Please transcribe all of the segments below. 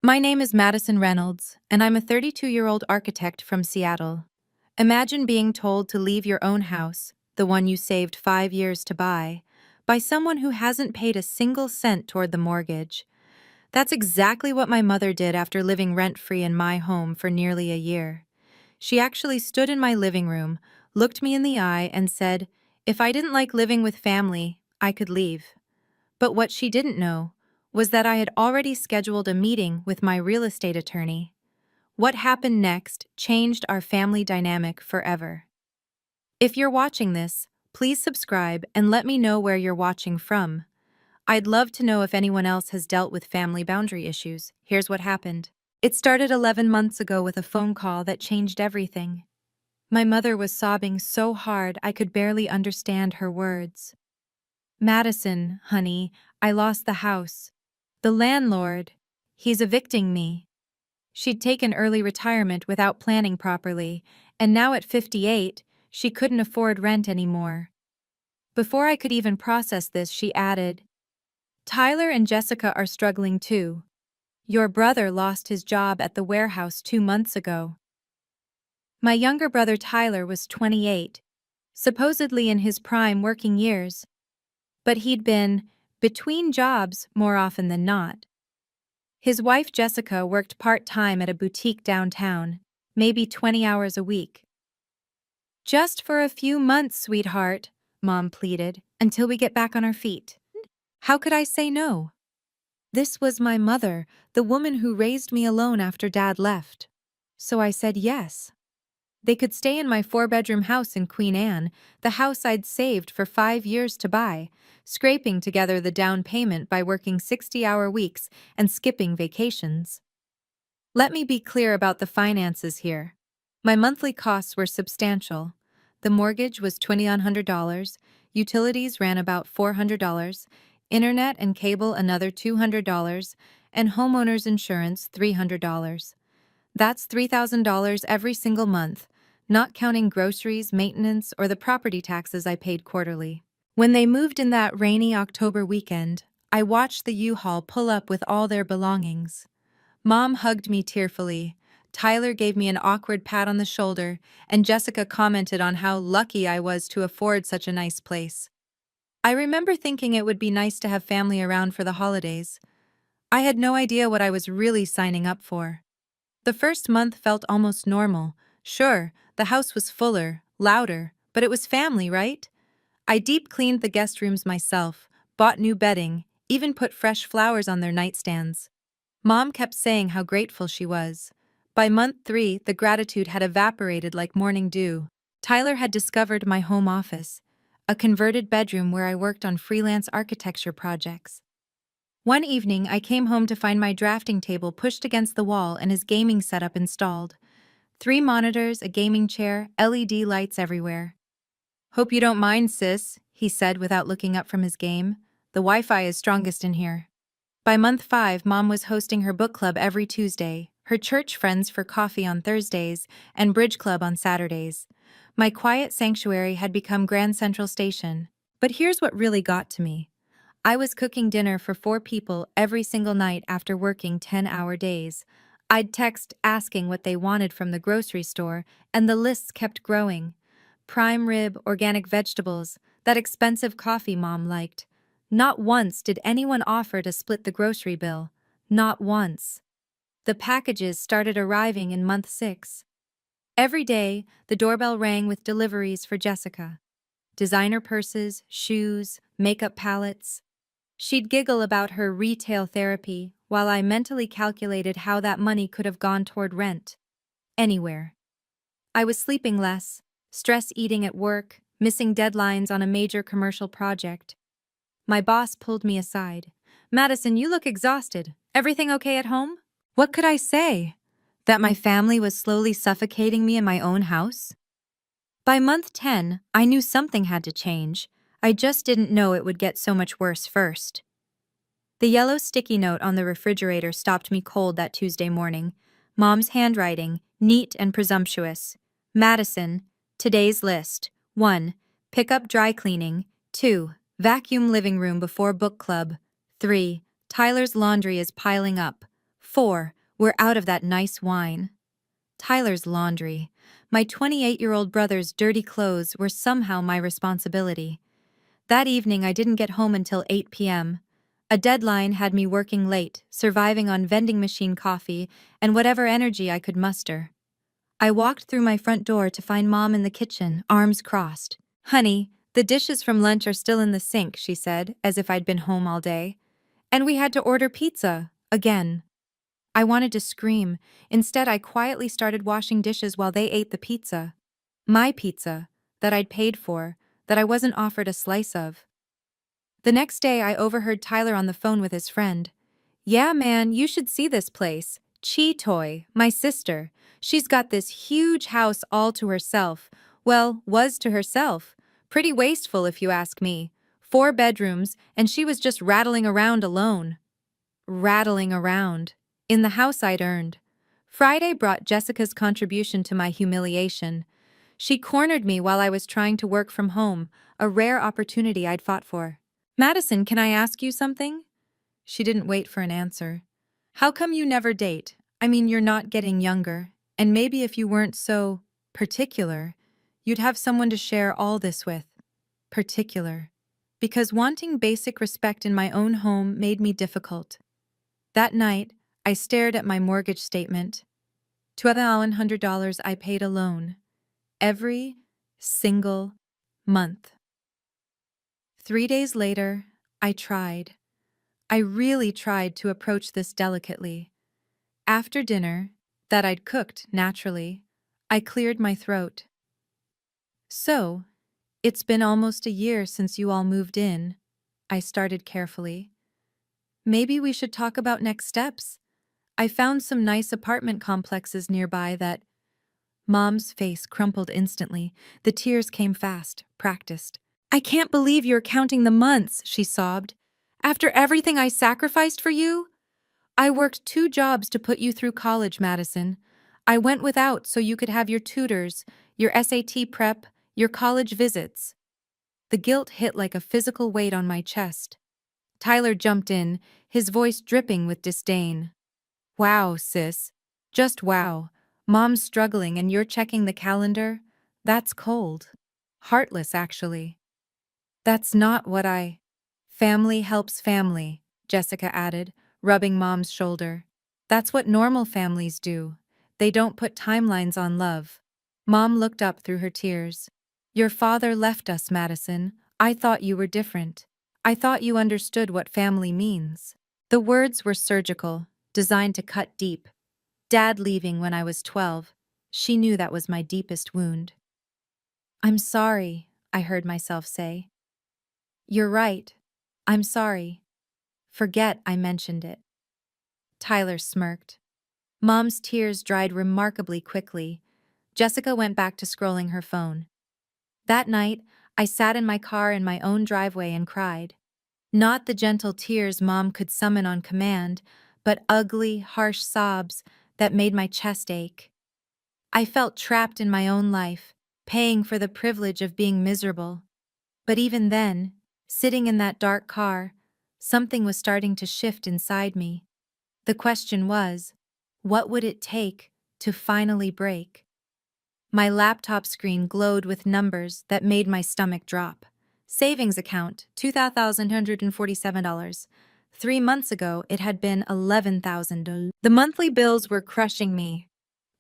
My name is Madison Reynolds, and I'm a 32-year-old architect from Seattle. Imagine being told to leave your own house, the one you saved 5 years to buy, by someone who hasn't paid a single cent toward the mortgage. That's exactly what my mother did after living rent-free in my home for nearly a year. She actually stood in my living room, looked me in the eye, and said, if I didn't like living with family, I could leave. But what she didn't know was that I had already scheduled a meeting with my real estate attorney. What happened next changed our family dynamic forever. If you're watching this, please subscribe and let me know where you're watching from. I'd love to know if anyone else has dealt with family boundary issues. Here's what happened. It started 11 months ago with a phone call that changed everything. My mother was sobbing so hard I could barely understand her words. Madison, honey, I lost the house. The landlord, he's evicting me. She'd taken early retirement without planning properly, and now at 58, she couldn't afford rent anymore. Before I could even process this, she added, Tyler and Jessica are struggling too. Your brother lost his job at the warehouse 2 months ago. My younger brother Tyler was 28, supposedly in his prime working years, but he'd been between jobs more often than not. His wife Jessica worked part-time at a boutique downtown, maybe 20 hours a week. Just for a few months, sweetheart, Mom pleaded, until we get back on our feet. How could I say no? This was my mother, the woman who raised me alone after Dad left. So I said yes. They could stay in my 4-bedroom house in Queen Anne, the house I'd saved for 5 years to buy, scraping together the down payment by working 60-hour weeks and skipping vacations. Let me be clear about the finances here. My monthly costs were substantial. The mortgage was $2,100, utilities ran about $400, internet and cable another $200, and homeowner's insurance $300. That's $3,000 every single month, not counting groceries, maintenance, or the property taxes I paid quarterly. When they moved in that rainy October weekend, I watched the U-Haul pull up with all their belongings. Mom hugged me tearfully, Tyler gave me an awkward pat on the shoulder, and Jessica commented on how lucky I was to afford such a nice place. I remember thinking it would be nice to have family around for the holidays. I had no idea what I was really signing up for. The first month felt almost normal. Sure, the house was fuller, louder, but it was family, right? I deep cleaned the guest rooms myself, bought new bedding, even put fresh flowers on their nightstands. Mom kept saying how grateful she was. By month 3, the gratitude had evaporated like morning dew. Tyler had discovered my home office, a converted bedroom where I worked on freelance architecture projects. One evening, I came home to find my drafting table pushed against the wall and his gaming setup installed. 3 monitors, a gaming chair, LED lights everywhere. Hope you don't mind, sis, he said without looking up from his game. The Wi-Fi is strongest in here. By month 5, Mom was hosting her book club every Tuesday, her church friends for coffee on Thursdays, and bridge club on Saturdays. My quiet sanctuary had become Grand Central Station. But here's what really got to me. I was cooking dinner for 4 people every single night after working 10-hour days. I'd text asking what they wanted from the grocery store, and the lists kept growing. Prime rib, organic vegetables, that expensive coffee Mom liked. Not once did anyone offer to split the grocery bill. Not once. The packages started arriving in month 6. Every day, the doorbell rang with deliveries for Jessica. Designer purses, shoes, makeup palettes. She'd giggle about her retail therapy while I mentally calculated how that money could have gone toward rent. Anywhere. I was sleeping less, stress eating at work, missing deadlines on a major commercial project. My boss pulled me aside. Madison, you look exhausted. Everything okay at home? What could I say? That my family was slowly suffocating me in my own house? By month 10, I knew something had to change. I just didn't know it would get so much worse first. The yellow sticky note on the refrigerator stopped me cold that Tuesday morning. Mom's handwriting, neat and presumptuous. Madison, today's list. 1. Pick up dry cleaning. 2. Vacuum living room before book club. 3. Tyler's laundry is piling up. 4. We're out of that nice wine. Tyler's laundry. My 28-year-old brother's dirty clothes were somehow my responsibility. That evening I didn't get home until 8 p.m. A deadline had me working late, surviving on vending machine coffee and whatever energy I could muster. I walked through my front door to find Mom in the kitchen, arms crossed. "Honey, the dishes from lunch are still in the sink," she said, as if I'd been home all day. "And we had to order pizza, again." I wanted to scream. Instead, I quietly started washing dishes while they ate the pizza. My pizza, that I'd paid for, that I wasn't offered a slice of. The next day, I overheard Tyler on the phone with his friend. "Yeah, man, you should see this place. Chi Toy, my sister. She's got this huge house all to herself. Well, was to herself. Pretty wasteful if you ask me. 4 bedrooms, and she was just rattling around alone." Rattling around. In the house I'd earned. Friday brought Jessica's contribution to my humiliation. She cornered me while I was trying to work from home, a rare opportunity I'd fought for. "Madison, can I ask you something?" She didn't wait for an answer. "How come you never date? I mean, you're not getting younger, and maybe if you weren't so particular, you'd have someone to share all this with." Particular. Because wanting basic respect in my own home made me difficult. That night, I stared at my mortgage statement. $1,200 I paid alone. Every single month. 3 days later, I tried. I really tried to approach this delicately. After dinner, that I'd cooked, naturally, I cleared my throat. "So, it's been almost a year since you all moved in," I started carefully. "Maybe we should talk about next steps. I found some nice apartment complexes nearby that—" Mom's face crumpled instantly. The tears came fast, practiced. "I can't believe you're counting the months," she sobbed. "After everything I sacrificed for you? I worked 2 jobs to put you through college, Madison. I went without so you could have your tutors, your SAT prep, your college visits." The guilt hit like a physical weight on my chest. Tyler jumped in, his voice dripping with disdain. "Wow, sis. Just wow. Mom's struggling and you're checking the calendar? That's cold. Heartless, actually." "That's not what I—" "Family helps family," Jessica added, rubbing Mom's shoulder. "That's what normal families do. They don't put timelines on love." Mom looked up through her tears. "Your father left us, Madison. I thought you were different. I thought you understood what family means." The words were surgical, designed to cut deep. Dad leaving when I was 12. She knew that was my deepest wound. "I'm sorry," I heard myself say. "You're right. I'm sorry. Forget I mentioned it." Tyler smirked. Mom's tears dried remarkably quickly. Jessica went back to scrolling her phone. That night, I sat in my car in my own driveway and cried. Not the gentle tears Mom could summon on command, but ugly, harsh sobs that made my chest ache. I felt trapped in my own life, paying for the privilege of being miserable. But even then, sitting in that dark car, something was starting to shift inside me. The question was, what would it take to finally break? My laptop screen glowed with numbers that made my stomach drop. Savings account, $2,147. 3 months ago, it had been $11,000. The monthly bills were crushing me.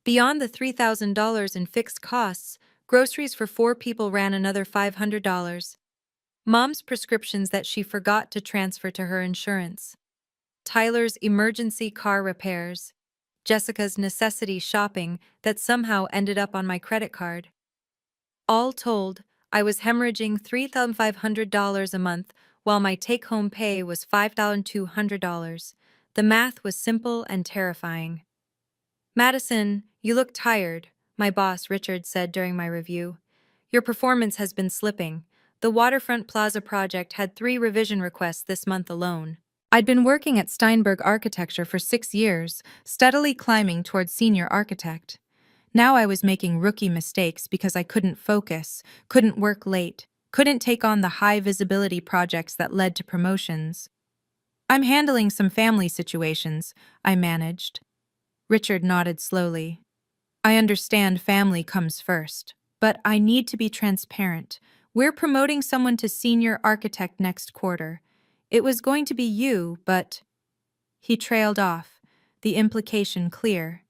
Beyond the $3,000 in fixed costs, groceries for 4 people ran another $500. Mom's prescriptions that she forgot to transfer to her insurance. Tyler's emergency car repairs. Jessica's necessity shopping that somehow ended up on my credit card. All told, I was hemorrhaging $3,500 a month while my take-home pay was $5,200. The math was simple and terrifying. "Madison, you look tired," my boss Richard said during my review. "Your performance has been slipping. The Waterfront Plaza project had 3 revision requests this month alone." I'd been working at Steinberg Architecture for 6 years, steadily climbing towards senior architect. Now I was making rookie mistakes because I couldn't focus, couldn't work late, couldn't take on the high-visibility projects that led to promotions. I'm handling some family situations, I managed. Richard nodded slowly. I understand family comes first, but I need to be transparent. We're promoting someone to senior architect next quarter. It was going to be you, but… He trailed off, the implication clear.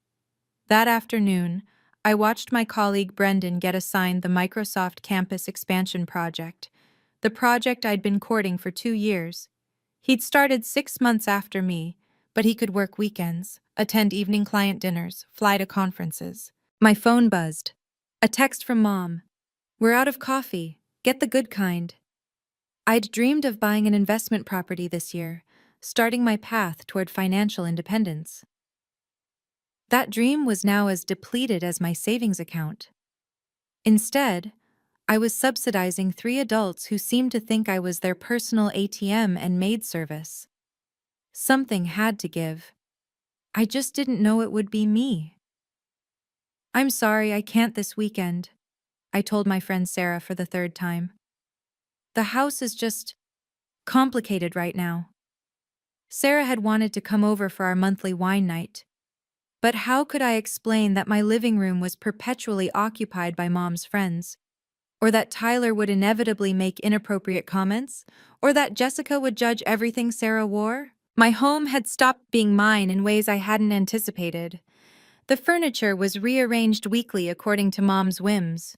That afternoon, I watched my colleague Brendan get assigned the Microsoft Campus Expansion Project, the project I'd been courting for 2 years. He'd started 6 months after me, but he could work weekends, attend evening client dinners, fly to conferences. My phone buzzed. A text from Mom. We're out of coffee. Get the good kind. I'd dreamed of buying an investment property this year, starting my path toward financial independence. That dream was now as depleted as my savings account. Instead, I was subsidizing 3 adults who seemed to think I was their personal ATM and maid service. Something had to give. I just didn't know it would be me. I'm sorry I can't this weekend, I told my friend Sarah for the third time. The house is just complicated right now. Sarah had wanted to come over for our monthly wine night. But how could I explain that my living room was perpetually occupied by Mom's friends? Or that Tyler would inevitably make inappropriate comments? Or that Jessica would judge everything Sarah wore? My home had stopped being mine in ways I hadn't anticipated. The furniture was rearranged weekly according to Mom's whims.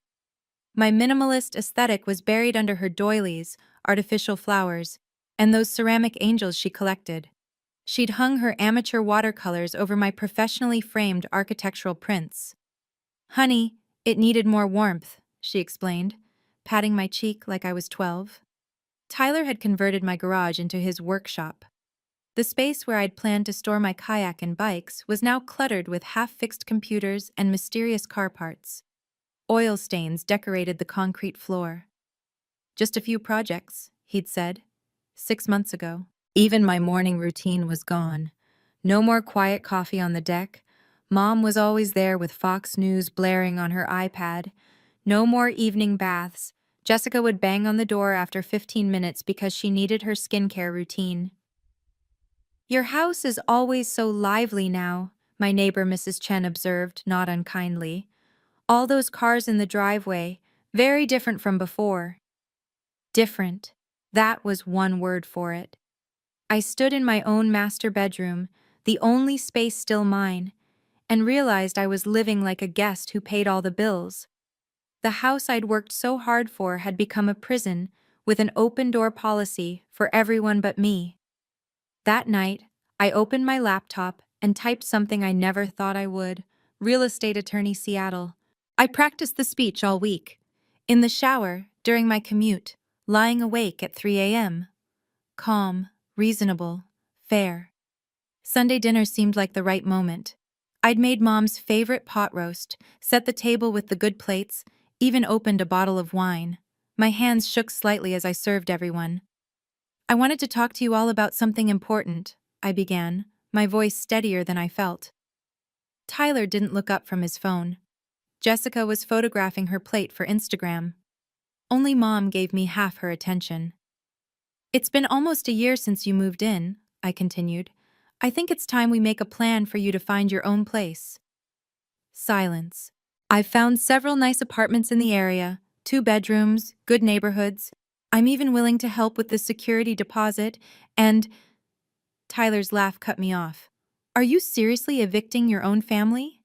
My minimalist aesthetic was buried under her doilies, artificial flowers, and those ceramic angels she collected. She'd hung her amateur watercolors over my professionally framed architectural prints. Honey, it needed more warmth, she explained, patting my cheek like I was 12. Tyler had converted my garage into his workshop. The space where I'd planned to store my kayak and bikes was now cluttered with half-fixed computers and mysterious car parts. Oil stains decorated the concrete floor. Just a few projects, he'd said, 6 months ago. Even my morning routine was gone. No more quiet coffee on the deck. Mom was always there with Fox News blaring on her iPad. No more evening baths. Jessica would bang on the door after 15 minutes because she needed her skincare routine. Your house is always so lively now, my neighbor Mrs. Chen observed, not unkindly. All those cars in the driveway, very different from before. Different. That was one word for it. I stood in my own master bedroom, the only space still mine, and realized I was living like a guest who paid all the bills. The house I'd worked so hard for had become a prison with an open-door policy for everyone but me. That night, I opened my laptop and typed something I never thought I would: real estate attorney Seattle. I practiced the speech all week. In the shower, during my commute, lying awake at 3 a.m. Calm, reasonable, fair. Sunday dinner seemed like the right moment. I'd made Mom's favorite pot roast, set the table with the good plates, even opened a bottle of wine. My hands shook slightly as I served everyone. I wanted to talk to you all about something important, I began, my voice steadier than I felt. Tyler didn't look up from his phone. Jessica was photographing her plate for Instagram. Only Mom gave me half her attention. It's been almost a year since you moved in, I continued. I think it's time we make a plan for you to find your own place. Silence. I've found several nice apartments in the area, 2 bedrooms, good neighborhoods. I'm even willing to help with the security deposit, and… Tyler's laugh cut me off. Are you seriously evicting your own family?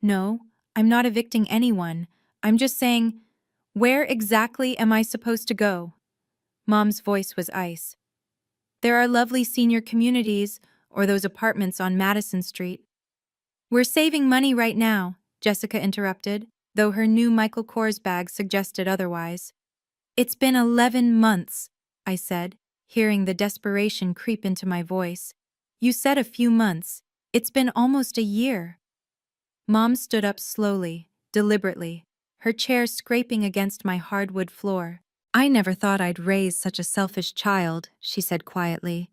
No, I'm not evicting anyone. I'm just saying, where exactly am I supposed to go? Mom's voice was ice. There are lovely senior communities, or those apartments on Madison Street. We're saving money right now, Jessica interrupted, though her new Michael Kors bag suggested otherwise. It's been 11 months, I said, hearing the desperation creep into my voice. You said a few months. It's been almost a year. Mom stood up slowly, deliberately, her chair scraping against my hardwood floor. I never thought I'd raise such a selfish child, she said quietly.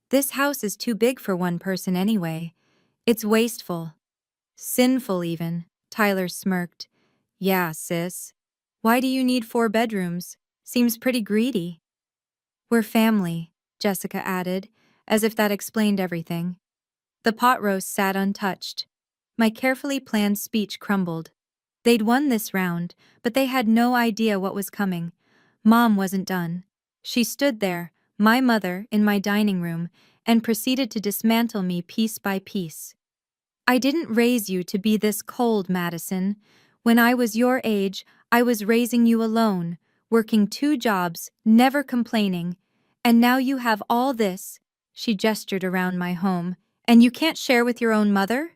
This house is too big for one person anyway. It's wasteful. Sinful even, Tyler smirked. Yeah, sis. Why do you need 4 bedrooms? Seems pretty greedy. We're family, Jessica added, as if that explained everything. The pot roast sat untouched. My carefully planned speech crumbled. They'd won this round, but they had no idea what was coming. Mom wasn't done. She stood there, my mother, in my dining room, and proceeded to dismantle me piece by piece. I didn't raise you to be this cold, Madison. When I was your age, I was raising you alone, working 2 jobs, never complaining. And now you have all this, she gestured around my home, and you can't share with your own mother?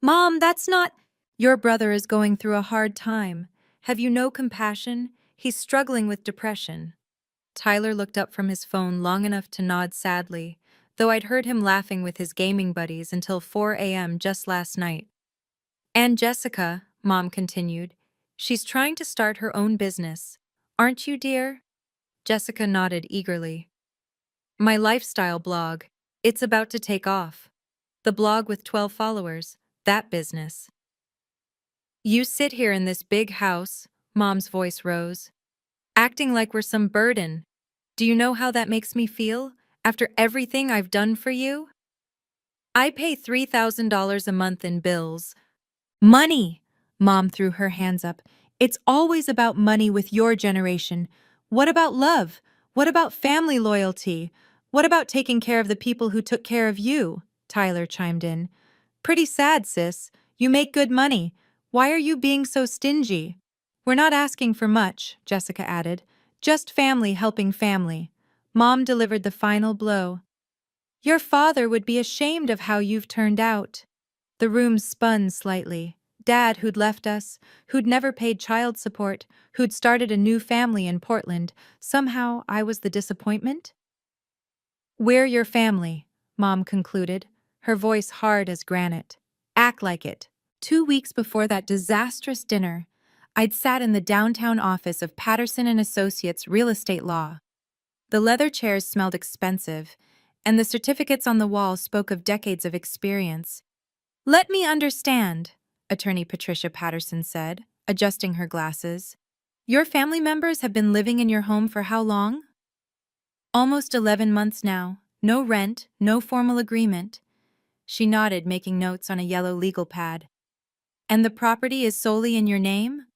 Mom, that's not— Your brother is going through a hard time. Have you no compassion? He's struggling with depression. Tyler looked up from his phone long enough to nod sadly, though I'd heard him laughing with his gaming buddies until 4 a.m. just last night. And Jessica, Mom continued, she's trying to start her own business. Aren't you, dear? Jessica nodded eagerly. My lifestyle blog. It's about to take off. The blog with 12 followers. That business. You sit here in this big house, Mom's voice rose, acting like we're some burden. Do you know how that makes me feel, after everything I've done for you? I pay $3,000 a month in bills. Money! Mom threw her hands up. It's always about money with your generation. What about love? What about family loyalty? What about taking care of the people who took care of you? Tyler chimed in. Pretty sad, sis. You make good money. Why are you being so stingy? We're not asking for much, Jessica added. Just family helping family. Mom delivered the final blow. Your father would be ashamed of how you've turned out. The room spun slightly. Dad, who'd left us, who'd never paid child support, who'd started a new family in Portland, somehow I was the disappointment? We're your family, Mom concluded, her voice hard as granite. Act like it. 2 weeks before that disastrous dinner, I'd sat in the downtown office of Patterson and Associates Real Estate Law. The leather chairs smelled expensive, and the certificates on the wall spoke of decades of experience. Let me understand, Attorney Patricia Patterson said, adjusting her glasses. Your family members have been living in your home for how long? Almost 11 months now. No rent, no formal agreement. She nodded, making notes on a yellow legal pad. And the property is solely in your name?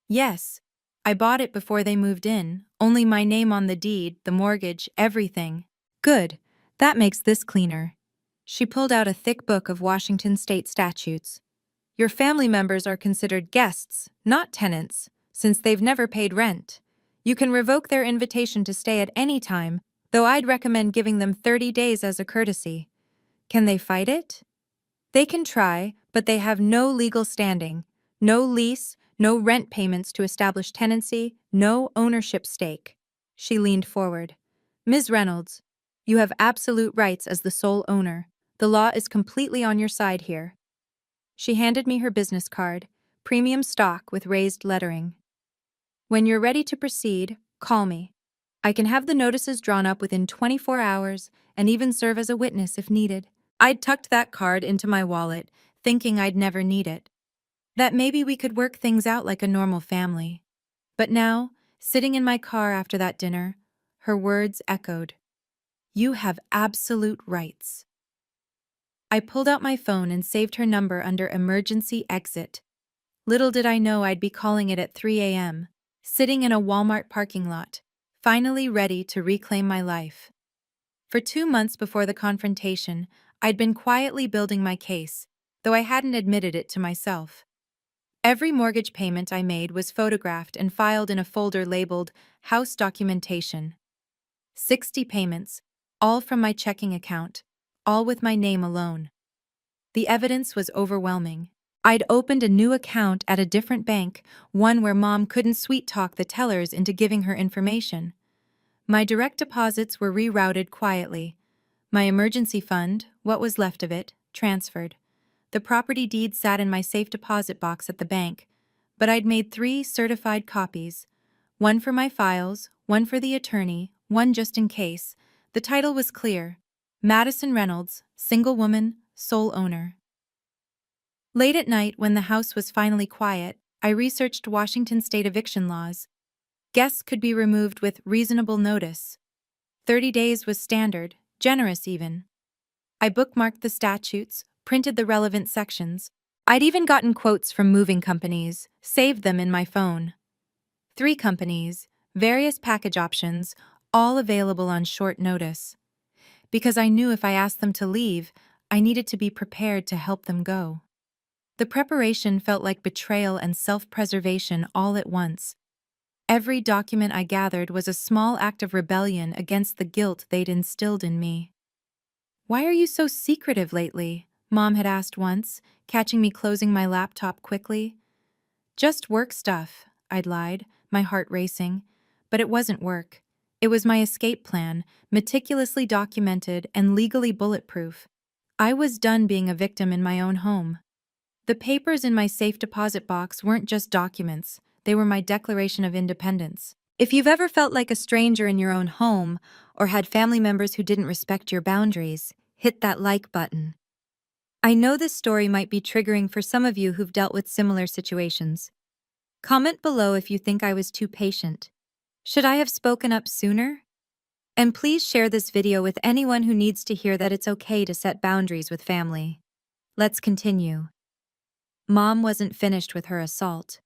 Yes. I bought it before they moved in, only my name on the deed, the mortgage, everything. Good. That makes this cleaner. She pulled out a thick book of Washington state statutes. Your family members are considered guests, not tenants, since they've never paid rent. You can revoke their invitation to stay at any time, though I'd recommend giving them 30 days as a courtesy. Can they fight it? They can try, but they have no legal standing, no lease, no rent payments to establish tenancy, no ownership stake. She leaned forward. Ms. Reynolds, you have absolute rights as the sole owner. The law is completely on your side here. She handed me her business card, premium stock with raised lettering. When you're ready to proceed, call me. I can have the notices drawn up within 24 hours and even serve as a witness if needed. I'd tucked that card into my wallet, thinking I'd never need it. That maybe we could work things out like a normal family. But now, sitting in my car after that dinner, her words echoed. You have absolute rights. I pulled out my phone and saved her number under emergency exit. Little did I know I'd be calling it at 3 a.m., sitting in a Walmart parking lot, finally ready to reclaim my life. For 2 months before the confrontation, I'd been quietly building my case, though I hadn't admitted it to myself. Every mortgage payment I made was photographed and filed in a folder labeled House Documentation. 60 payments, all from my checking account, all with my name alone. The evidence was overwhelming. I'd opened a new account at a different bank, one where Mom couldn't sweet-talk the tellers into giving her information. My direct deposits were rerouted quietly. My emergency fund, what was left of it, transferred. The property deed sat in my safe deposit box at the bank, but I'd made 3 certified copies, one for my files, one for the attorney, one just in case. The title was clear: Madison Reynolds, single woman, sole owner. Late at night, when the house was finally quiet, I researched Washington state eviction laws. Guests could be removed with reasonable notice. 30 days was standard, generous even. I bookmarked the statutes, printed the relevant sections. I'd even gotten quotes from moving companies, saved them in my phone. 3 companies, various package options, all available on short notice. Because I knew if I asked them to leave, I needed to be prepared to help them go. The preparation felt like betrayal and self-preservation all at once. Every document I gathered was a small act of rebellion against the guilt they'd instilled in me. "Why are you so secretive lately?" Mom had asked once, catching me closing my laptop quickly. "Just work stuff," I'd lied, my heart racing. But it wasn't work. It was my escape plan, meticulously documented and legally bulletproof. I was done being a victim in my own home. The papers in my safe deposit box weren't just documents, they were my declaration of independence. If you've ever felt like a stranger in your own home, or had family members who didn't respect your boundaries, hit that like button. I know this story might be triggering for some of you who've dealt with similar situations. Comment below if you think I was too patient. Should I have spoken up sooner? And please share this video with anyone who needs to hear that it's okay to set boundaries with family. Let's continue. Mom wasn't finished with her assault.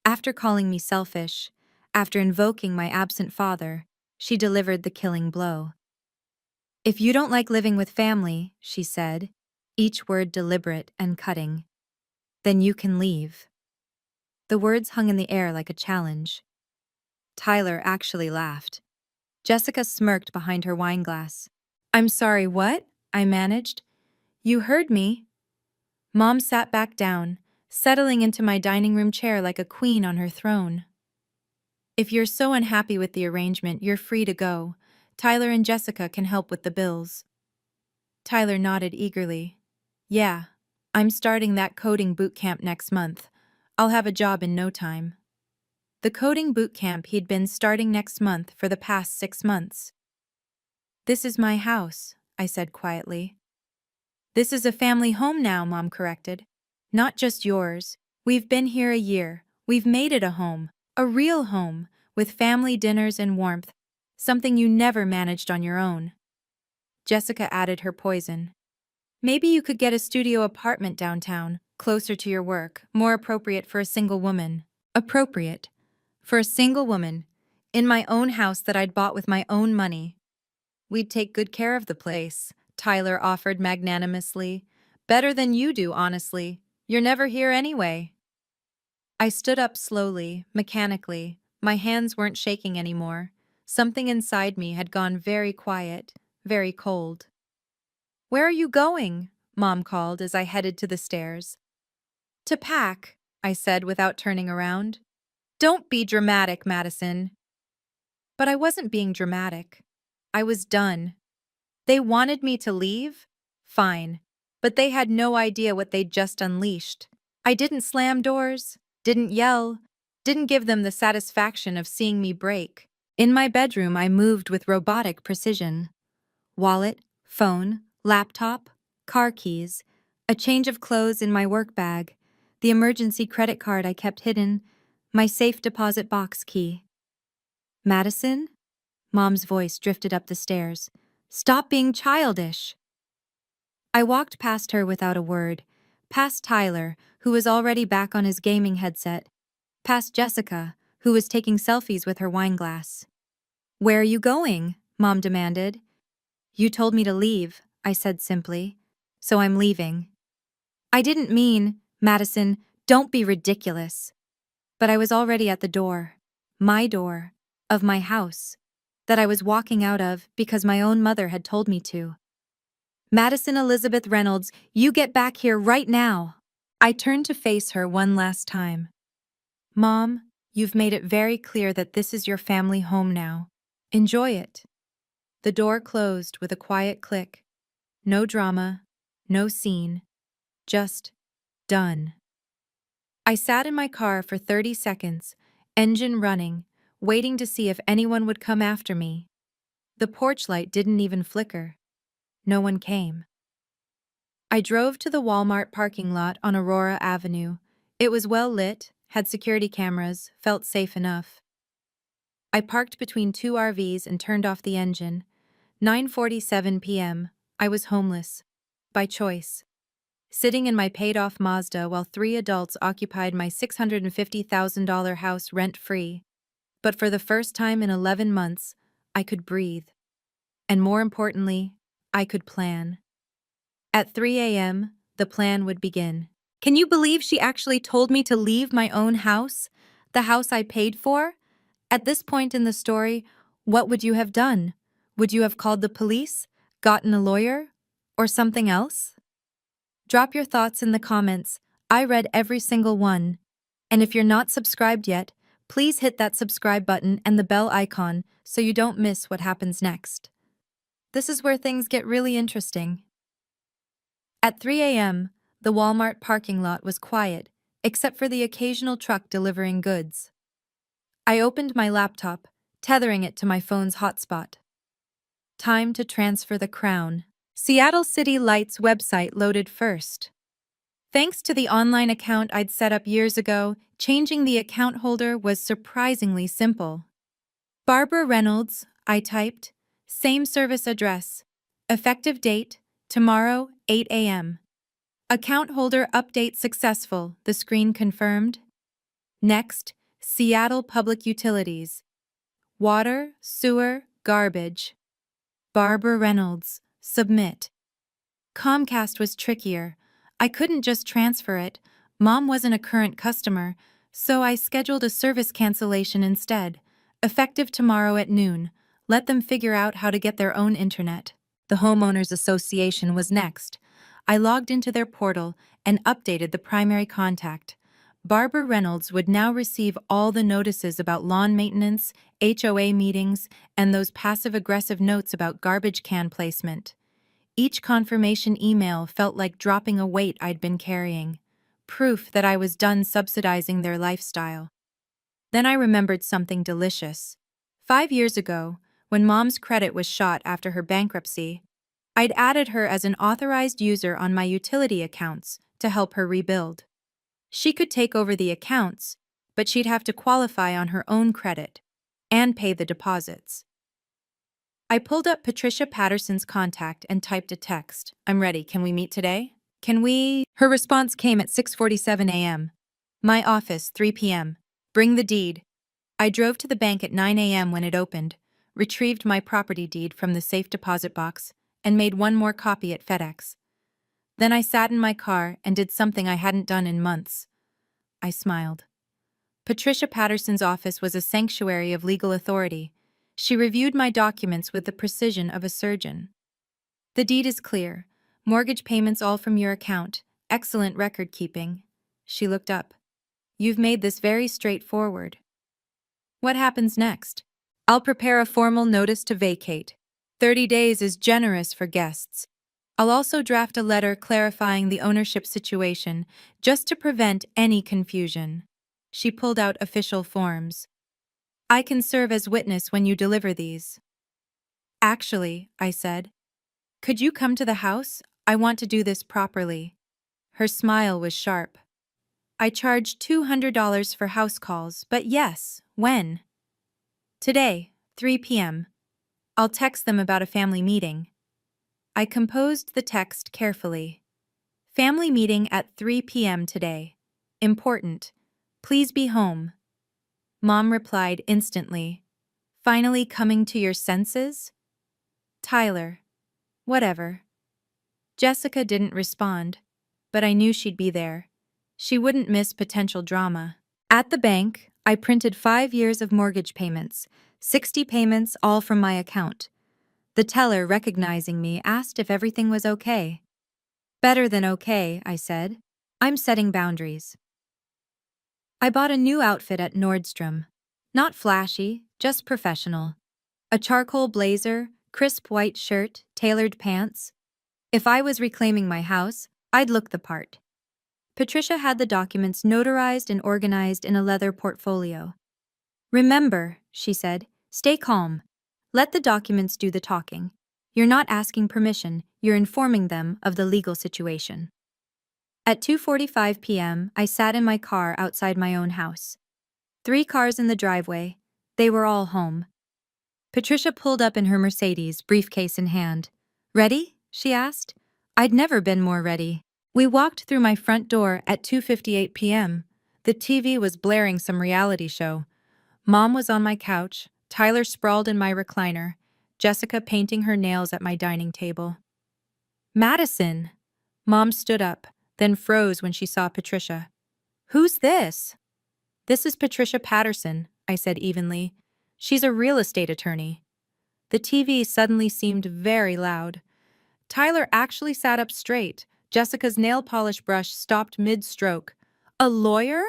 After calling me selfish, after invoking my absent father, she delivered the killing blow. "If you don't like living with family," she said, each word deliberate and cutting, "then you can leave." The words hung in the air like a challenge. Tyler actually laughed. Jessica smirked behind her wine glass. "I'm sorry, what?" I managed. "You heard me." Mom sat back down, settling into my dining room chair like a queen on her throne. "If you're so unhappy with the arrangement, you're free to go. Tyler and Jessica can help with the bills." Tyler nodded eagerly. "Yeah, I'm starting that coding boot camp next month. I'll have a job in no time." The coding boot camp he'd been starting next month for the past 6 months. "This is my house," I said quietly. "This is a family home now," Mom corrected. "Not just yours. We've been here a year. We've made it a home. A real home, with family dinners and warmth. Something you never managed on your own." Jessica added her poison. "Maybe you could get a studio apartment downtown, closer to your work, more appropriate for a single woman." Appropriate. For a single woman. In my own house that I'd bought with my own money. "We'd take good care of the place," Tyler offered magnanimously. "Better than you do, honestly. You're never here anyway." I stood up slowly, mechanically. My hands weren't shaking anymore. Something inside me had gone very quiet, very cold. "Where are you going?" Mom called as I headed to the stairs. "To pack," I said without turning around. "Don't be dramatic, Madison." But I wasn't being dramatic. I was done. They wanted me to leave? Fine. But they had no idea what they'd just unleashed. I didn't slam doors, didn't yell, didn't give them the satisfaction of seeing me break. In my bedroom, I moved with robotic precision. Wallet, phone, laptop, car keys, a change of clothes in my work bag, the emergency credit card I kept hidden, my safe deposit box key. "Madison?" Mom's voice drifted up the stairs. "Stop being childish." I walked past her without a word, past Tyler, who was already back on his gaming headset, past Jessica, who was taking selfies with her wine glass. "Where are you going?" Mom demanded. "You told me to leave," I said simply. "So I'm leaving." I didn't mean, "Madison, don't be ridiculous." But I was already at the door. My door. Of my house. That I was walking out of because my own mother had told me to. "Madison Elizabeth Reynolds, you get back here right now." I turned to face her one last time. "Mom, you've made it very clear that this is your family home now. Enjoy it." The door closed with a quiet click. No drama, no scene, just done. I sat in my car for 30 seconds, engine running, waiting to see if anyone would come after me. The porch light didn't even flicker. No one came. I drove to the Walmart parking lot on Aurora Avenue. It was well lit, had security cameras, felt safe enough. I parked between 2 RVs and turned off the engine. 9:47 p.m. I was homeless. By choice. Sitting in my paid-off Mazda while three adults occupied my $650,000 house rent-free. But for the first time in 11 months, I could breathe. And more importantly, I could plan. At 3 a.m., the plan would begin. Can you believe she actually told me to leave my own house? The house I paid for? At this point in the story, what would you have done? Would you have called the police, gotten a lawyer, or something else? Drop your thoughts in the comments. I read every single one. And if you're not subscribed yet, please hit that subscribe button and the bell icon so you don't miss what happens next. This is where things get really interesting. At 3 a.m., the Walmart parking lot was quiet, except for the occasional truck delivering goods. I opened my laptop, tethering it to my phone's hotspot. Time to transfer the crown. Seattle City Lights website loaded first. Thanks to the online account I'd set up years ago, changing the account holder was surprisingly simple. Barbara Reynolds, I typed. Same service address. Effective date, tomorrow, 8 a.m. Account holder update successful, the screen confirmed. Next, Seattle Public Utilities. Water, sewer, garbage. Barbara Reynolds, submit. Comcast was trickier. I couldn't just transfer it. Mom wasn't a current customer, so I scheduled a service cancellation instead. Effective tomorrow at noon. Let them figure out how to get their own internet. The Homeowners Association was next. I logged into their portal and updated the primary contact. Barbara Reynolds would now receive all the notices about lawn maintenance, HOA meetings, and those passive-aggressive notes about garbage can placement. Each confirmation email felt like dropping a weight I'd been carrying, proof that I was done subsidizing their lifestyle. Then I remembered something delicious. 5 years ago, when Mom's credit was shot after her bankruptcy, I'd added her as an authorized user on my utility accounts to help her rebuild. She could take over the accounts, but she'd have to qualify on her own credit and pay the deposits. I pulled up Patricia Patterson's contact and typed a text. I'm ready. Can we meet today? Her response came at 6:47 a.m. My office, 3 p.m. Bring the deed. I drove to the bank at 9 a.m. when it opened, retrieved my property deed from the safe deposit box, and made one more copy at FedEx. Then I sat in my car and did something I hadn't done in months. I smiled. Patricia Patterson's office was a sanctuary of legal authority. She reviewed my documents with the precision of a surgeon. The deed is clear. Mortgage payments all from your account. Excellent record keeping. She looked up. You've made this very straightforward. What happens next? I'll prepare a formal notice to vacate. 30 days is generous for guests. I'll also draft a letter clarifying the ownership situation, just to prevent any confusion. She pulled out official forms. I can serve as witness when you deliver these. Actually, I said, could you come to the house? I want to do this properly. Her smile was sharp. I charge $200 for house calls, but yes, when? Today, 3 p.m. I'll text them about a family meeting. I composed the text carefully. Family meeting at 3 p.m. today. Important. Please be home. Mom replied instantly. Finally coming to your senses? Tyler. Whatever. Jessica didn't respond, but I knew she'd be there. She wouldn't miss potential drama. At the bank, I printed 5 years of mortgage payments, 60 payments all from my account. The teller, recognizing me, asked if everything was okay. Better than okay, I said. I'm setting boundaries. I bought a new outfit at Nordstrom. Not flashy, just professional. A charcoal blazer, crisp white shirt, tailored pants. If I was reclaiming my house, I'd look the part. Patricia had the documents notarized and organized in a leather portfolio. Remember, she said, stay calm. Let the documents do the talking. You're not asking permission, you're informing them of the legal situation. At 2:45 p.m., I sat in my car outside my own house. 3 cars in the driveway. They were all home. Patricia pulled up in her Mercedes, briefcase in hand. "Ready?" she asked. I'd never been more ready. We walked through my front door at 2:58 p.m. The TV was blaring some reality show. Mom was on my couch, Tyler sprawled in my recliner, Jessica painting her nails at my dining table. "Madison!" Mom stood up, then froze when she saw Patricia. "Who's this?" "This is Patricia Patterson," I said evenly. "She's a real estate attorney." The TV suddenly seemed very loud. Tyler actually sat up straight. Jessica's nail polish brush stopped mid-stroke. "A lawyer?"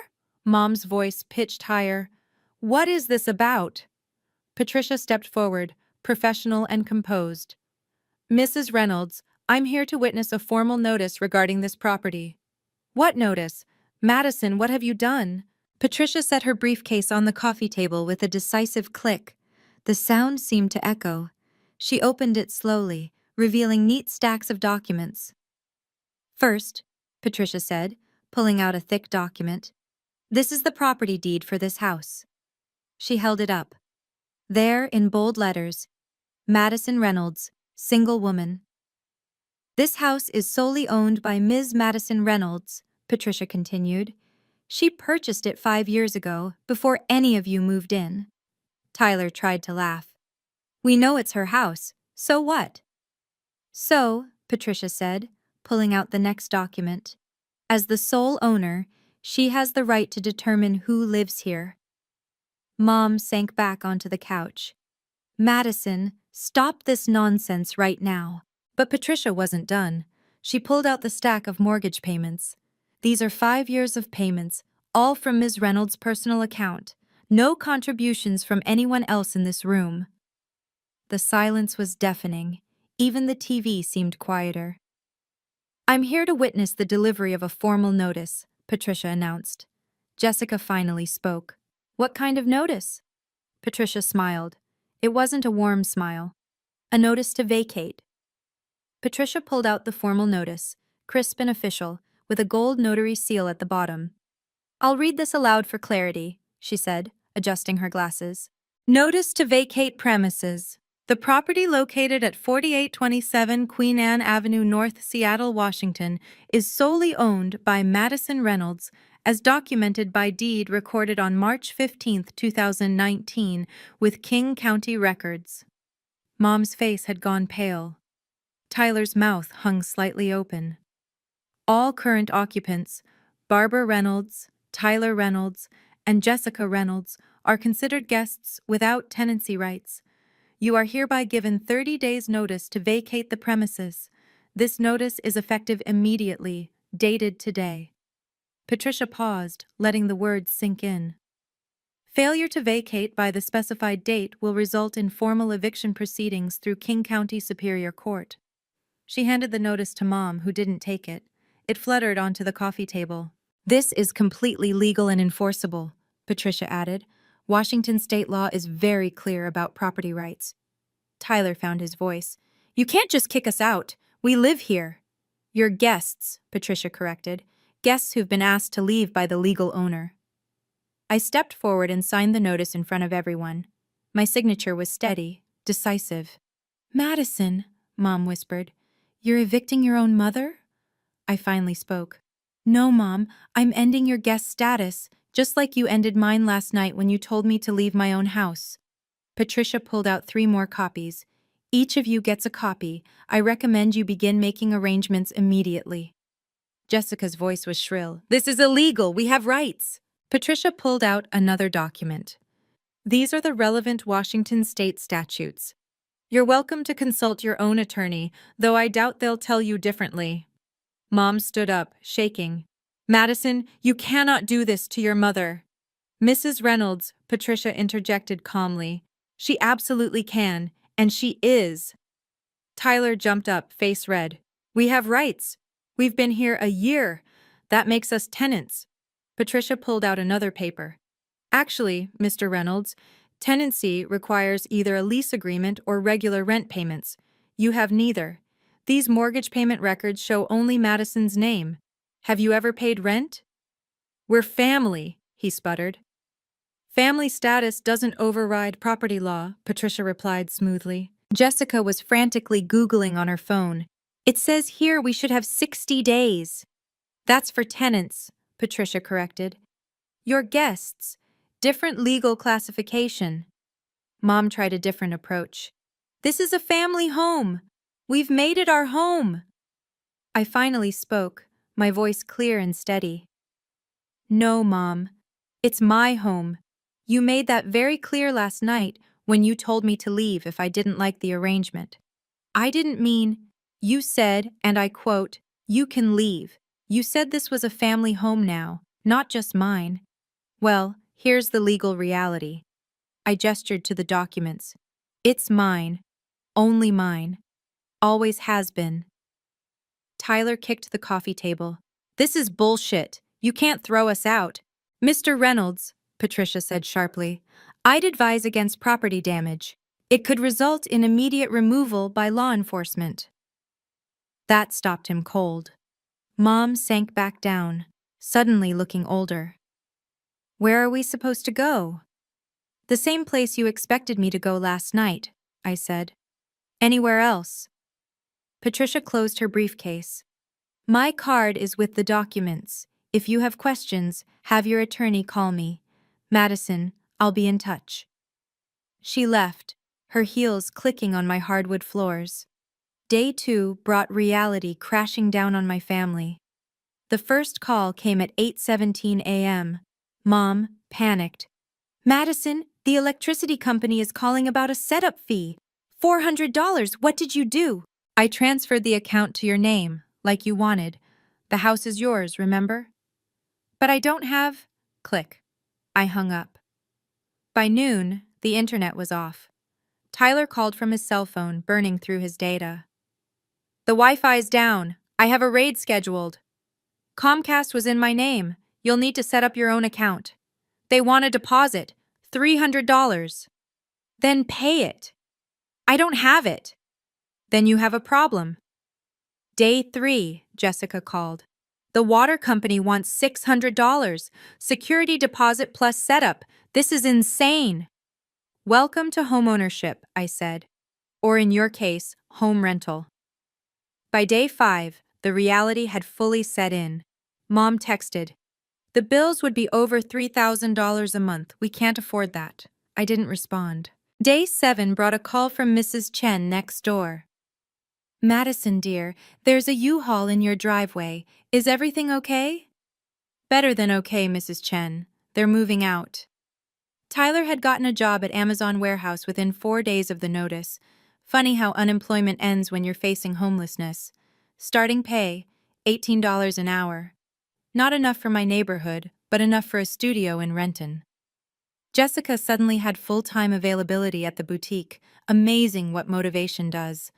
Mom's voice pitched higher. "What is this about?" Patricia stepped forward, professional and composed. "Mrs. Reynolds, I'm here to witness a formal notice regarding this property." "What notice?" "Madison, what have you done?" Patricia set her briefcase on the coffee table with a decisive click. The sound seemed to echo. She opened it slowly, revealing neat stacks of documents. "First," Patricia said, pulling out a thick document, "this is the property deed for this house." She held it up. There, in bold letters, "Madison Reynolds, single woman." "This house is solely owned by Ms. Madison Reynolds," Patricia continued. "She purchased it 5 years ago, before any of you moved in." Tyler tried to laugh. "We know it's her house. So what?" "So," Patricia said, pulling out the next document, "as the sole owner, she has the right to determine who lives here." Mom sank back onto the couch. "Madison, stop this nonsense right now." But Patricia wasn't done. She pulled out the stack of mortgage payments. "These are 5 years of payments, all from Ms. Reynolds' personal account. No contributions from anyone else in this room." The silence was deafening. Even the TV seemed quieter. "I'm here to witness the delivery of a formal notice," Patricia announced. Jessica finally spoke. "What kind of notice?" Patricia smiled. It wasn't a warm smile. "A notice to vacate." Patricia pulled out the formal notice, crisp and official, with a gold notary seal at the bottom. "I'll read this aloud for clarity," she said, adjusting her glasses. "Notice to vacate premises. The property located at 4827 Queen Anne Avenue North, Seattle, Washington, is solely owned by Madison Reynolds, as documented by deed recorded on March 15, 2019, with King County Records." Mom's face had gone pale. Tyler's mouth hung slightly open. "All current occupants, Barbara Reynolds, Tyler Reynolds, and Jessica Reynolds, are considered guests without tenancy rights. You are hereby given 30 days' notice to vacate the premises. This notice is effective immediately, dated today." Patricia paused, letting the words sink in. "Failure to vacate by the specified date will result in formal eviction proceedings through King County Superior Court." She handed the notice to Mom, who didn't take it. It fluttered onto the coffee table. "This is completely legal and enforceable," Patricia added. "Washington state law is very clear about property rights." Tyler found his voice. "You can't just kick us out. We live here." "You're guests," Patricia corrected. "Guests who've been asked to leave by the legal owner." I stepped forward and signed the notice in front of everyone. My signature was steady, decisive. "Madison," Mom whispered, "you're evicting your own mother?" I finally spoke. "No, Mom, I'm ending your guest status, just like you ended mine last night when you told me to leave my own house." Patricia pulled out 3 more copies. "Each of you gets a copy. I recommend you begin making arrangements immediately." Jessica's voice was shrill. "This is illegal. We have rights." Patricia pulled out another document. "These are the relevant Washington state statutes. You're welcome to consult your own attorney, though I doubt they'll tell you differently." Mom stood up, shaking. "Madison, you cannot do this to your mother." "Mrs. Reynolds," Patricia interjected calmly. "She absolutely can, and she is." Tyler jumped up, face red. "We have rights. We've been here a year. That makes us tenants." Patricia pulled out another paper. "Actually, Mr. Reynolds, tenancy requires either a lease agreement or regular rent payments. You have neither. These mortgage payment records show only Madison's name. Have you ever paid rent?" "We're family," he sputtered. Family status doesn't override property law, Patricia replied smoothly. Jessica was frantically Googling on her phone. It says here we should have 60 days. That's for tenants, Patricia corrected. Your guests. Different legal classification. Mom tried a different approach. This is a family home. We've made it our home. I finally spoke, my voice clear and steady. No, Mom. It's my home. You made that very clear last night when you told me to leave if I didn't like the arrangement. I didn't mean, you said, and I quote, you can leave. You said this was a family home now, not just mine. Well, here's the legal reality. I gestured to the documents. It's mine. Only mine. Always has been. Tyler kicked the coffee table. This is bullshit. You can't throw us out. Mr. Reynolds, Patricia said sharply, I'd advise against property damage. It could result in immediate removal by law enforcement. That stopped him cold. Mom sank back down, suddenly looking older. Where are we supposed to go? The same place you expected me to go last night, I said. Anywhere else? Patricia closed her briefcase. My card is with the documents. If you have questions, have your attorney call me. Madison, I'll be in touch. She left, her heels clicking on my hardwood floors. Day 2 brought reality crashing down on my family. The first call came at 8:17 a.m. Mom, panicked. Madison, the electricity company is calling about a setup fee. $400, what did you do? I transferred the account to your name, like you wanted. The house is yours, remember? But I don't have... Click. I hung up. By noon, the internet was off. Tyler called from his cell phone, burning through his data. The Wi-Fi's down. I have a raid scheduled. Comcast was in my name. You'll need to set up your own account. They want a deposit, $300. Then pay it. I don't have it. Then you have a problem. Day 3, Jessica called. The water company wants $600. Security deposit plus setup. This is insane. Welcome to homeownership, I said. Or in your case, home rental. By day 5, the reality had fully set in. Mom texted, the bills would be over $3,000 a month. We can't afford that. I didn't respond. Day 7 brought a call from Mrs. Chen next door. Madison, dear, there's a U-Haul in your driveway. Is everything okay? Better than okay, Mrs. Chen. They're moving out. Tyler had gotten a job at Amazon warehouse within 4 days of the notice. Funny how unemployment ends when you're facing homelessness. Starting pay, $18 an hour. Not enough for my neighborhood, but enough for a studio in Renton. Jessica suddenly had full-time availability at the boutique. Amazing what motivation does.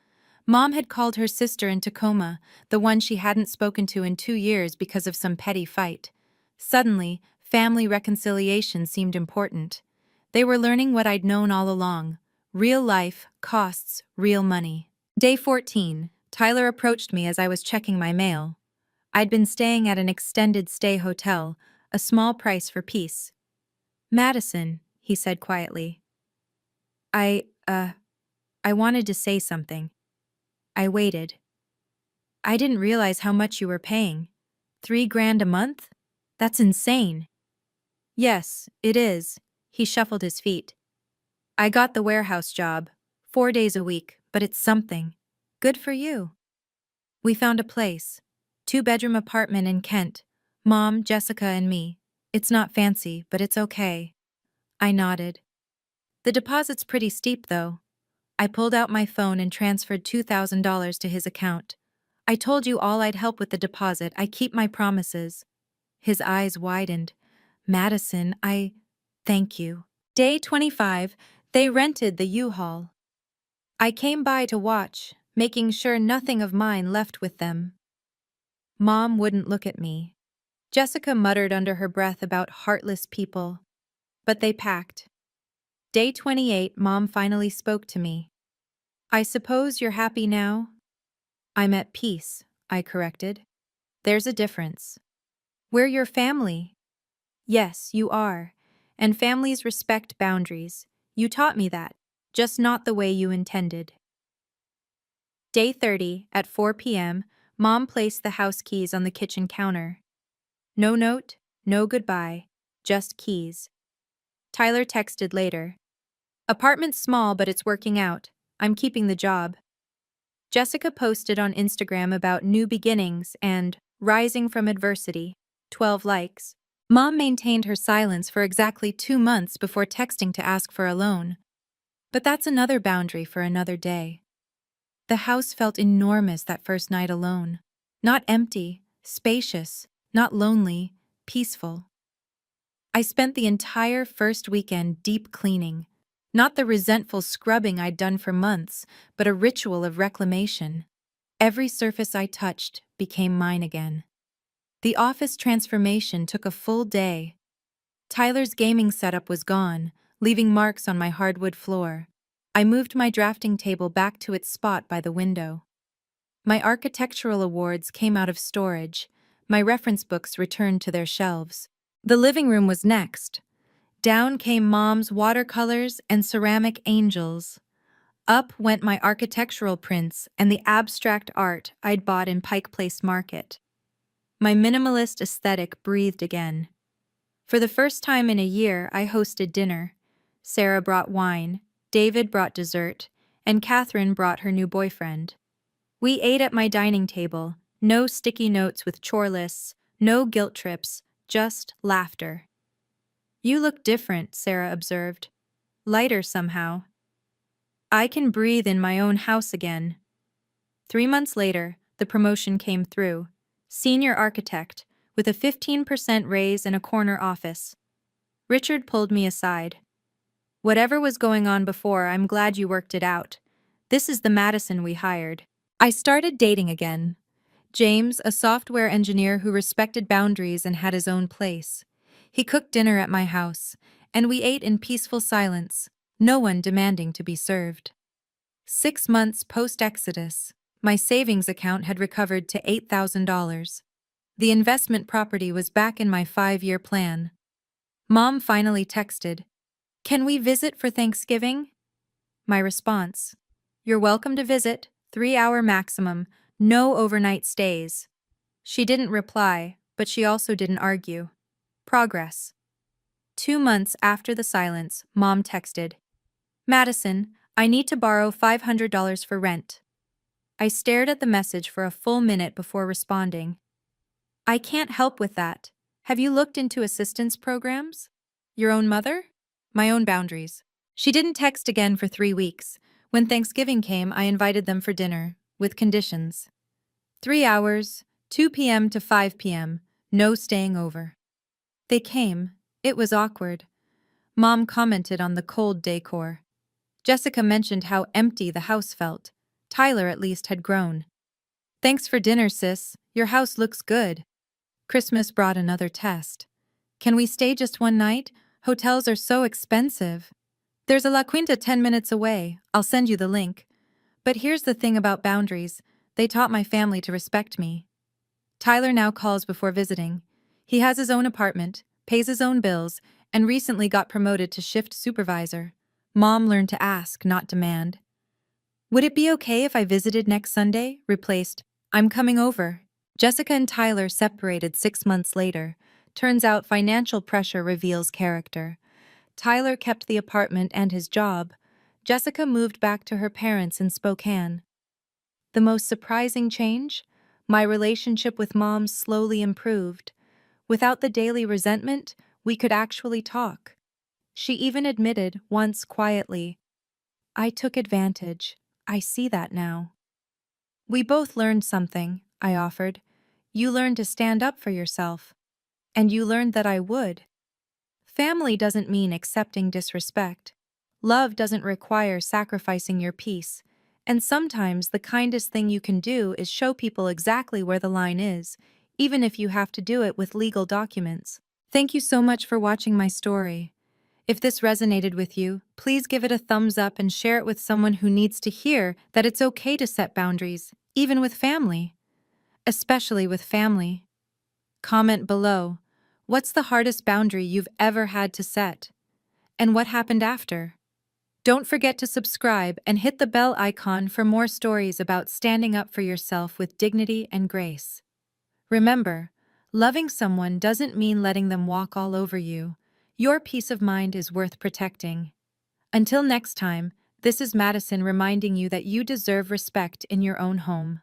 Mom had called her sister in Tacoma, the one she hadn't spoken to in 2 years because of some petty fight. Suddenly, family reconciliation seemed important. They were learning what I'd known all along. Real life costs real money. Day 14, Tyler approached me as I was checking my mail. I'd been staying at an extended stay hotel, a small price for peace. Madison, he said quietly. I wanted to say something. I waited. I didn't realize how much you were paying. $3,000 a month? That's insane. Yes, it is. He shuffled his feet. I got the warehouse job, 4 days a week, but it's something. Good for you. We found a place. 2-bedroom apartment in Kent. Mom, Jessica, and me. It's not fancy, but it's okay. I nodded. The deposit's pretty steep, though. I pulled out my phone and transferred $2,000 to his account. I told you all I'd help with the deposit. I keep my promises. His eyes widened. Madison, thank you. Day 25, they rented the U-Haul. I came by to watch, making sure nothing of mine left with them. Mom wouldn't look at me. Jessica muttered under her breath about heartless people. But they packed. Day 28, Mom finally spoke to me. I suppose you're happy now? I'm at peace, I corrected. There's a difference. We're your family. Yes, you are. And families respect boundaries. You taught me that, just not the way you intended. Day 30, at 4 p.m., Mom placed the house keys on the kitchen counter. No note, no goodbye, just keys. Tyler texted later. Apartment's small, but it's working out. I'm keeping the job. Jessica posted on Instagram about new beginnings and rising from adversity. 12 likes. Mom maintained her silence for exactly 2 months before texting to ask for a loan. But that's another boundary for another day. The house felt enormous that first night alone. Not empty, spacious, not lonely, peaceful. I spent the entire first weekend deep cleaning. Not the resentful scrubbing I'd done for months, but a ritual of reclamation. Every surface I touched became mine again. The office transformation took a full day. Tyler's gaming setup was gone, leaving marks on my hardwood floor. I moved my drafting table back to its spot by the window. My architectural awards came out of storage. My reference books returned to their shelves. The living room was next. Down came Mom's watercolors and ceramic angels. Up went my architectural prints and the abstract art I'd bought in Pike Place Market. My minimalist aesthetic breathed again. For the first time in a year, I hosted dinner. Sarah brought wine, David brought dessert, and Catherine brought her new boyfriend. We ate at my dining table, no sticky notes with chore lists, no guilt trips, just laughter. You look different, Sarah observed. Lighter somehow. I can breathe in my own house again. 3 months later, the promotion came through. Senior architect, with a 15% raise and a corner office. Richard pulled me aside. Whatever was going on before, I'm glad you worked it out. This is the Madison we hired. I started dating again. James, a software engineer who respected boundaries and had his own place. He cooked dinner at my house, and we ate in peaceful silence, no one demanding to be served. 6 months post-Exodus, my savings account had recovered to $8,000. The investment property was back in my 5-year plan. Mom finally texted, "Can we visit for Thanksgiving?" My response, "You're welcome to visit, 3-hour maximum, no overnight stays." She didn't reply, but she also didn't argue. Progress. 2 months after the silence, Mom texted, "Madison, I need to borrow $500 for rent." I stared at the message for a full minute before responding. "I can't help with that. Have you looked into assistance programs? Your own mother?" My own boundaries. She didn't text again for 3 weeks. When Thanksgiving came, I invited them for dinner, with conditions. 3 hours, 2 p.m. to 5 p.m., no staying over. They came. It was awkward. Mom commented on the cold decor. Jessica mentioned how empty the house felt. Tyler at least had grown. "Thanks for dinner, sis. Your house looks good." Christmas brought another test. "Can we stay just one night? Hotels are so expensive." "There's a La Quinta 10 minutes away. I'll send you the link." But here's the thing about boundaries. They taught my family to respect me. Tyler now calls before visiting. He has his own apartment, pays his own bills, and recently got promoted to shift supervisor. Mom learned to ask, not demand. "Would it be okay if I visited next Sunday?" replaced, "I'm coming over." Jessica and Tyler separated 6 months later. Turns out financial pressure reveals character. Tyler kept the apartment and his job. Jessica moved back to her parents in Spokane. The most surprising change? My relationship with Mom slowly improved. Without the daily resentment, we could actually talk. She even admitted, once quietly, "I took advantage. I see that now." "We both learned something," I offered. "You learned to stand up for yourself. And you learned that I would." Family doesn't mean accepting disrespect. Love doesn't require sacrificing your peace. And sometimes the kindest thing you can do is show people exactly where the line is, even if you have to do it with legal documents. Thank you so much for watching my story. If this resonated with you, please give it a thumbs up and share it with someone who needs to hear that it's okay to set boundaries, even with family. Especially with family. Comment below. What's the hardest boundary you've ever had to set? And what happened after? Don't forget to subscribe and hit the bell icon for more stories about standing up for yourself with dignity and grace. Remember, loving someone doesn't mean letting them walk all over you. Your peace of mind is worth protecting. Until next time, this is Madison reminding you that you deserve respect in your own home.